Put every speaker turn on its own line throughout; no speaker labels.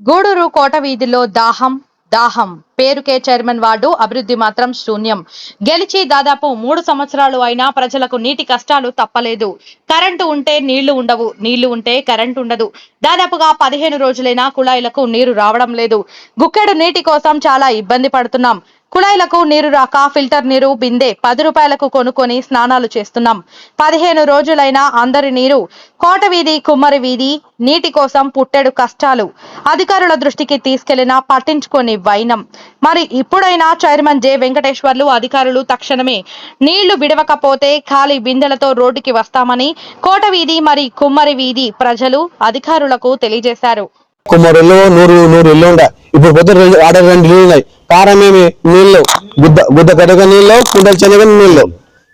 గూడూరు కోట వీధిలో దాహం పేరుకే చైర్మన్ వార్డు అభివృద్ధి మాత్రం శూన్యం. గెలిచి దాదాపు 3 సంవత్సరాలు అయినా ప్రజలకు నీటి కష్టాలు తప్పలేదు. కరెంటు ఉంటే నీళ్లు ఉండవు, నీళ్లు ఉంటే కరెంటు ఉండదు. దాదాపుగా 15 రోజులైనా కుళాయిలకు నీరు రావడం లేదు. గుక్కెడు నీటి కోసం చాలా ఇబ్బంది పడుతున్నాం. కుళాయిలకు నీరు రాక ఫిల్టర్ నీరు బిందె 10 రూపాయలకు కొనుక్కొని స్నానాలు చేస్తున్నాం. 15 రోజులైనా అందరి నీరు. కోట వీధి, కుమ్మరి వీధి నీటి కోసం పుట్టెడు కష్టాలు. అధికారుల దృష్టికి తీసుకెళ్లినా పట్టించుకొని వైనం. మరి ఇప్పుడైనా చైర్మన్ జె వెంకటేశ్వర్లు అధికారులు తక్షణమే నీళ్లు విడవకపోతే ఖాళీ బిందెలతో రోడ్డుకి వస్తామని కోట వీధి మరి కుమ్మరి వీధి ప్రజలు అధికారులకు తెలియజేశారు.
కుమ్మరిలో 100 ఇల్లు ఉండే, ఇప్పుడు పొద్దున 2 ఇల్లు ఉన్నాయి. కారణం ఏమి? నీళ్ళు, గుద్ద కడగ నీళ్ళు, కుండల చెనగ నీళ్ళు.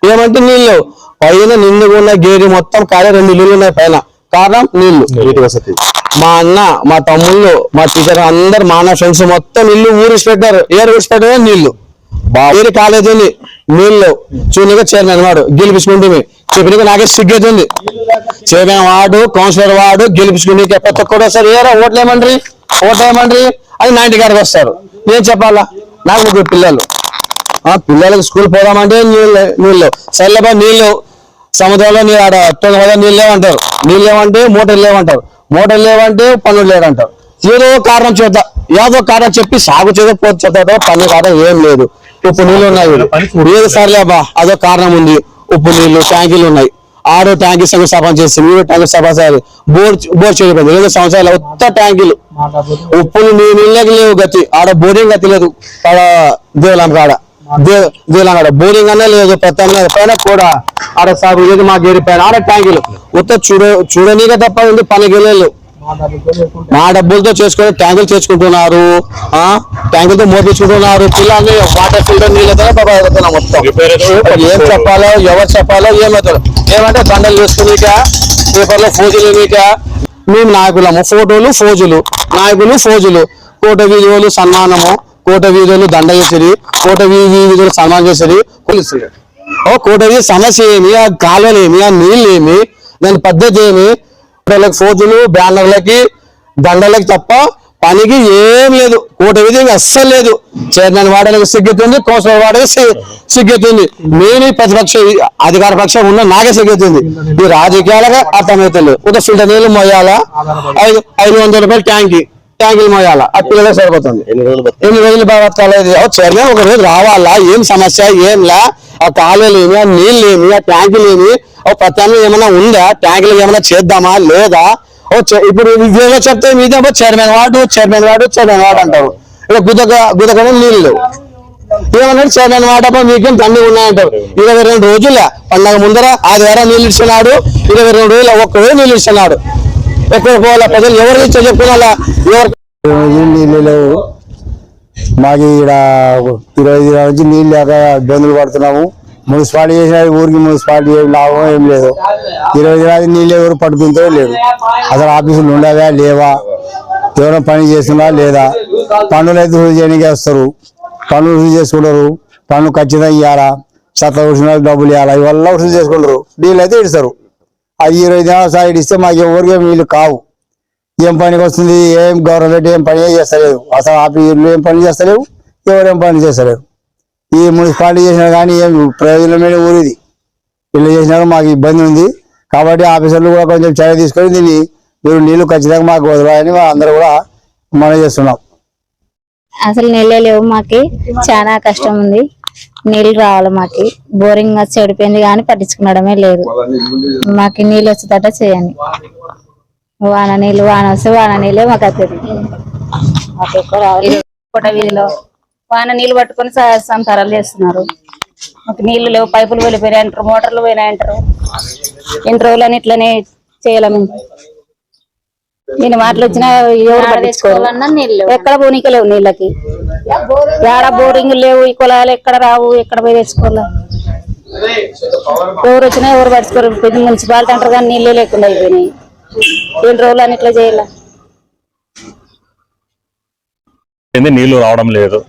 ఏమంటే నీళ్ళు పైన నిండుగా ఉన్న గేరి మొత్తం కాలే 2 ఇల్లు ఉన్నాయి పైన. కారణం నీళ్లు. మా అన్న, మా తమ్ముళ్ళు, మా టీచర్ అందరు, మా అన్న ఫ్రెండ్స్ మొత్తం ఇల్లు ఊరిసి పెట్టారు. ఊరిసి నీళ్లు బాగా కాలేజ్ ఉంది. నీళ్ళు చూడగా చైర్మన్ వాడు గెలిపించుకుంటే చెప్పిన నాకే సిగ్గేతుంది. చైర్మన్ వాడు, కౌన్సిలర్ వాడు గెలిపించుకుని ప్రతి ఒక్కడు సార్ ఏరా ఓట్లేమండ్రి అది 90 కాడికి వస్తారు. ఏం చెప్పాలా? నాకు 3 పిల్లలు. పిల్లలకు స్కూల్ పోదామంటే నీళ్ళు సర్లేబా నీళ్ళు సముద్రంలో నీళ్ళు లేవంటారు. నీళ్ళు లేవంటే మోటార్లు లేవంటారు. మోటార్లు లేవంటే పనులు లేదంటారు. ఏదో కారణం చెప్పి సాగు చేదో పోతే చెప్తా. పన్ను కారణం ఏం లేదు. ఉప్పు నీళ్ళు ఉన్నాయి. ఏదో సర్లేబా అదో కారణం ఉంది. ఉప్పు నీళ్లు ట్యాంకీలు ఉన్నాయి. 6 ట్యాంకీ సంఘం సభ చేసి 3 ట్యాంకీ సభ బోర్ చేయలేదు. 2 సంవత్సరాలు కొత్త ట్యాంకీలు. ఉప్పులు నీళ్ళకి లేవు గతి. ఆడ బోరింగ్ గతి లేదు. ఆడ దేవులం కాడ బోరింగ్ అనే లేదు. ప్రతి పైన కూడా ఆడ సాగు లేదు. మా గేరి పైన ఆడ ట్యాంకీలు ఉత్త చూడనీగా తప్ప ఉంది. పనికెళ్ళలేదు. మా డబ్బులతో చేసుకుని ట్యాంకులు చేసుకుంటున్నారు. ట్యాంకులతో మోపించుకుంటున్నారు. పిల్లల్ని వాటర్ ఫిల్టర్ నీళ్ళతో మొత్తం. ఏం చెప్పాలో, ఎవరు చెప్పాలో ఏమవుతారు. ఏమంటే దండలు చేసుకునేక, పేపర్లో ఫోజులు నీక. మేము నాయకులము, ఫోజులు నాయకులు ఫోజులు. కోట వీధులు సన్మానము, కోట వీధులు దండ చేసేది, కోట వీధులు సన్మానం చేసేది. కోట వీధి సమస్య ఏమి? ఆ కాలువలు ఏమి? ఆ నీళ్ళు ఏమి? దాని పద్ధతి ఏమి? ఫోజులు, బ్యానర్లకి, దండలకి తప్ప పనికి ఏం లేదు. కోట వీధి అస్సలు లేదు. చైర్మన్ వాడడానికి సిగ్గెత్తుంది, కౌన్సిలర్ వాడడానికి సిగ్గెత్తుంది. నేను ప్రతిపక్ష అధికార పక్షం ఉన్న నాకే సిగ్గెత్తుంది. ఈ రాజకీయాలుగా అర్థమవుతుంది. ఒక ఫిల్టర్ నీళ్ళు మోయాలా, 500 రూపాయలు ట్యాంకీలు మోయాలా. ఆ పిల్లలకు సరిపోతుంది. ఎన్ని రోజులు బతకాలేదు. చైర్మన్ ఒక రోజు రావాలా? ఏం సమస్య ఏంలా? ఆ కాలువలు ఏమి? ఆ నీళ్ళు ఏమి? ఆ ట్యాంకులు ఏమి? ప్రత్యామ్నాయం ఏమైనా ఉందా? ట్యాంకులు ఏమైనా చేద్దామా లేదా? ఇప్పుడు విజయంలో చెప్తే మీద చైర్మన్ వార్డు అంటారు. ఇక్కడ గుద్దకడ నీళ్ళు ఏమన్నా చైర్మన్ వార్డు మీకేం దండి ఉన్నాయంటారు. 22 రోజుల పండగ ముందర ఆదివారం నీళ్ళు ఇస్తున్నాడు. 22 రోజులు ఒక్కరోజు నీళ్ళు ఇస్తున్నాడు. ఎక్కడ పోవాలా? ప్రజలు ఎవరు ఇచ్చా చెప్పుకోవాలా? నీళ్ళు లేవు. మాకు ఇక్కడ 20 నుంచి నీళ్ళు లేక ఇబ్బందులు పడుతున్నాము. మున్సిపాలిటీ చేసిన ఊరికి మున్సిపాలిటీ లాభం ఏం లేదు. 20 నీళ్ళు ఎవరు పట్టుకుంటే లేదు. అసలు ఆఫీసులు ఉండవా లేవా? ఎవరైనా పని చేస్తున్నా లేదా? పన్నులు అయితే రుజువు చేయడానికి వస్తారు. పన్నులు రుజువు చేసుకుంటారు. పన్ను ఖచ్చితంగా ఇవ్వాలా? చెత్త ఊసిన డబ్బులు ఇవ్వాలా? ఇవల్ల రుజువు చేసుకుంటారు. నీళ్ళు అయితే ఇస్తారు. అది 20 దినాల సైడ్ ఇస్తే మాకు ఎవరికి నీళ్ళు కావు. ఏం పనికి వస్తుంది? ఏం గవర్నమెంట్ ఏం పని చేస్తలేదు. అసలు ఆఫీసులు ఏం పని చేస్తలేవు. ఎవరేం పని చేస్తలేరు. ఈ మున్సిపాలిటీ చేసినా కానీ ఏం ప్రయోజనమైన ఊరిది. ఇల్లు చేసినా మాకు ఇబ్బంది ఉంది. కాబట్టి ఆఫీసర్లు కూడా కొంచెం చర్య తీసుకొని దీన్ని మీరు నీళ్లు ఖచ్చితంగా మాకు వదలాలని అందరూ కూడా మనం చేస్తున్నాం.
అసలు నీళ్ళే లేవు. మాకి చాలా కష్టం ఉంది. నీళ్ళు రావాలి. మాకి బోరింగ్ చెడిపోయింది కానీ పట్టించుకునడమే లేదు. మాకు నీళ్ళు వచ్చేటట్టు చేయండి. వాన వస్తే వాన నీళ్ళే మాకు వస్తుంది. మాకు ఎక్కువ రావాలి. కోట వీధిలో వాన నీళ్ళు పట్టుకొని సంతారాలు చేస్తున్నారు. మాకు నీళ్లు లేవు. పైపులు వెళ్ళిపోయినాయి అంటారు, మోటార్లు పోయినాయి అంటారు. ఎన్ని రోజులని ఇట్లనే చేయాలి. దీని మాటలు వచ్చినా ఎవరు పట్టించుకోవాలన్నా నీళ్ళు ఎక్కడ పోనీకి లేవు. నీళ్ళకి ఏడ బోరింగ్ లేవు. ఈ కులాలు ఎక్కడ రావు. ఎక్కడ పోయి తెచ్చుకోవాలా? ఎవరు వచ్చినా ఎవరు పట్టించుకోరు. పెద్ద మున్సిపాలిటీ అంటారు కానీ నీళ్ళే లేకుండా అయిపోయినాయి. ఎన్ని రోజులని ఇట్లా చేయాలి?
నీళ్లు రావడం లేదు.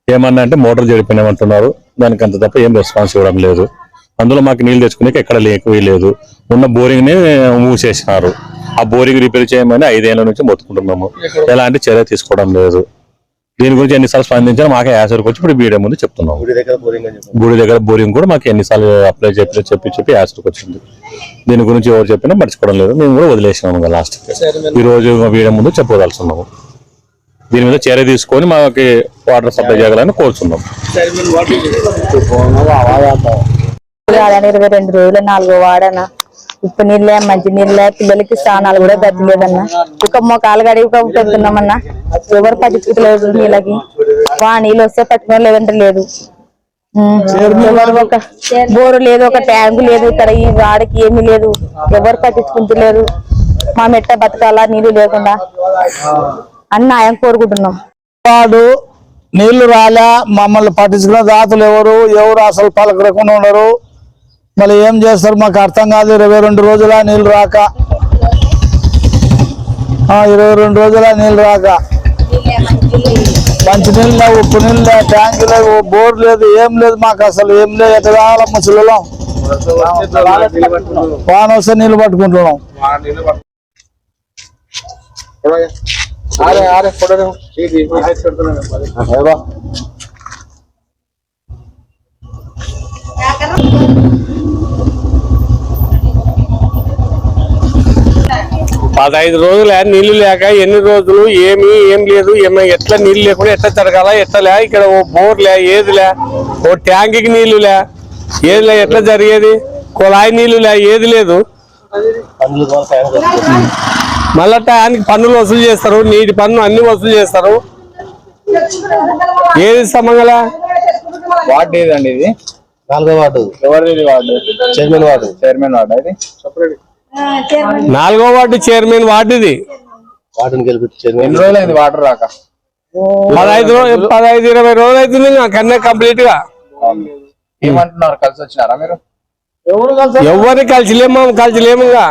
ఏమన్నా అంటే మోటార్ చెడిపోయినామంటున్నారు. దానికి అంత తప్ప ఏం రెస్పాన్స్ ఇవ్వడం లేదు. అందులో మాకు నీళ్ళు తెచ్చుకునే ఎక్కడ లేదు. ఉన్న బోరింగ్ ని మూసేసినారు. ఆ బోరింగ్ రిపేర్ చేయమని 5 ఏళ్ల నుంచి మొత్తుకుంటున్నాము. ఎలాంటి చర్య తీసుకోవడం లేదు. దీని గురించి ఎన్నిసార్లు స్పందించాలో మాకే యాసరికి వచ్చి ఇప్పుడు మీడియా ముందు చెప్తున్నాము. గుడి దగ్గర బోరింగ్ కూడా మాకు ఎన్నిసార్లు అప్లై చెప్పి యాసరికి వచ్చింది. దీని గురించి ఎవరు చెప్పినా మర్చిపోవడం లేదు. మేము కూడా వదిలేసినాము లాస్ట్ ఈ రోజు మీడియా ముందు చెప్పదలుచున్నాము. దీని మీద చర్య తీసుకొని మాకు వాటర్ సప్లై చేయాలని కోరుతున్నాం.
22 రోజులు 4వ వాడన ఉప్పు నీళ్ళే మంచి నీళ్ళే పిల్లలకి స్నానాలు కూడా గతిలేదన్నా. ఒక మొక్కలు గడిగి పెడుతున్నామన్నా. ఎవరు పట్టించుకోలేదు నీళ్ళకి. నీళ్ళు వస్తే పట్టుకుని లేదంటే లేదు. ఎవరు ఒక బోరు లేదు, ఒక ట్యాంకు లేదు. ఇక్కడ ఈ వాడికి ఏమీ లేదు. ఎవరు పట్టించుకుంటలేరు. మా మెట్ట బతకాలా నీళ్లు లేకుండా అని న్యాయం కోరుకుంటున్నాం.
వాడు నీళ్లు రాలే, మమ్మల్ని పట్టించుకున్న దాతలు ఎవరు అసలు పలకరకుండా ఉన్నారు. మళ్ళీ ఏం చేస్తారు మాకు అర్థం కాదు. 22 రోజుల నీళ్ళు రాక 22 రోజుల నీళ్ళు రాక మంచి నీళ్ళు లేవు, ఉప్పు నీళ్ళు లేవు, ట్యాంక్ లేవు, బోర్ లేదు, ఏం లేదు. మాకు అసలు ఏం లేదు. ఎట్టగాల ముసలిలో వాన వస్తే నీళ్ళు పట్టుకుంటున్నాం.
పదహైదు రోజులు నీళ్లు లేక ఎన్ని రోజులు ఏం లేదు. ఎట్లా నీళ్లు లేకుండా ఎట్లా జరగాల ఎట్లా ఇక్కడ ఓ బోర్ లే, ఏది లే, ఓ ట్యాంక్కి నీళ్లు లే, ఏది లే, ఎట్లా జరిగేది? కుళాయి నీళ్లు లే, ఏది లేదు. మళ్ళా టయానికి పన్నులు వసూలు చేస్తారు, నీటి పన్ను అన్ని వసూలు చేస్తారు. ఏది సమంగళ
వార్డు ఏదండి ఇది? 4వ వార్డు. ఎవరిది ward? Chairman ward. Chairman ward ఇది
4వ వార్డు చైర్మన్ వార్డు ఇది.
వార్డుని గెలిపించారు. ఎన్ని రోజులు అయింది వాటర్ రాక?
15-20 రోజులు అవుతుంది కన్నా కంప్లీట్ గా.
ఏమంటున్నారు? కలిసి వచ్చినారా మీరు?
ఎవరిని కలిసిలేముగా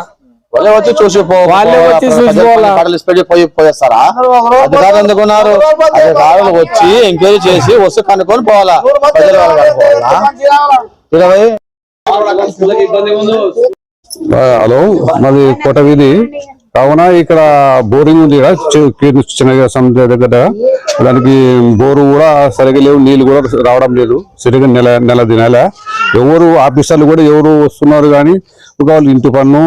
వాళ్ళే వచ్చి పోయేస్తారా? అధికారులు ఎందుకున్నారు? అధికారులు వచ్చి ఎంక్వైరీ చేసి వస్తే కనుక్కొని పోవాలా. ప్రజలు
హలో, మాది కోట వీధి. కావున ఇక్కడ బోరింగ్ ఉంది చిన్నగా సముద్ర దగ్గర. దానికి బోరు కూడా సరిగా లేవు, నీళ్లు కూడా రావడం లేదు సరిగా. నెల దినాల ఎవరు ఆఫీసర్లు కూడా ఎవరు వస్తున్నారు కానీ వాళ్ళు ఇంటి పన్ను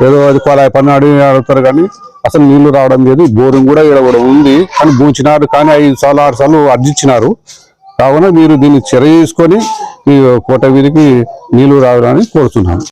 ఏదో అది కొలాయి పన్ను అడుగుతారు కానీ అసలు నీళ్లు రావడం లేదు. బోరింగ్ కూడా ఇక్కడ కూడా ఉంది కానీ పూచినారు కానీ 5 సార్లు 6 సార్లు అర్జించినారు. కావున మీరు దీన్ని చర్య తీసుకొని ఈ కోట వీధికి నీళ్లు రావాలని కోరుతున్నాను.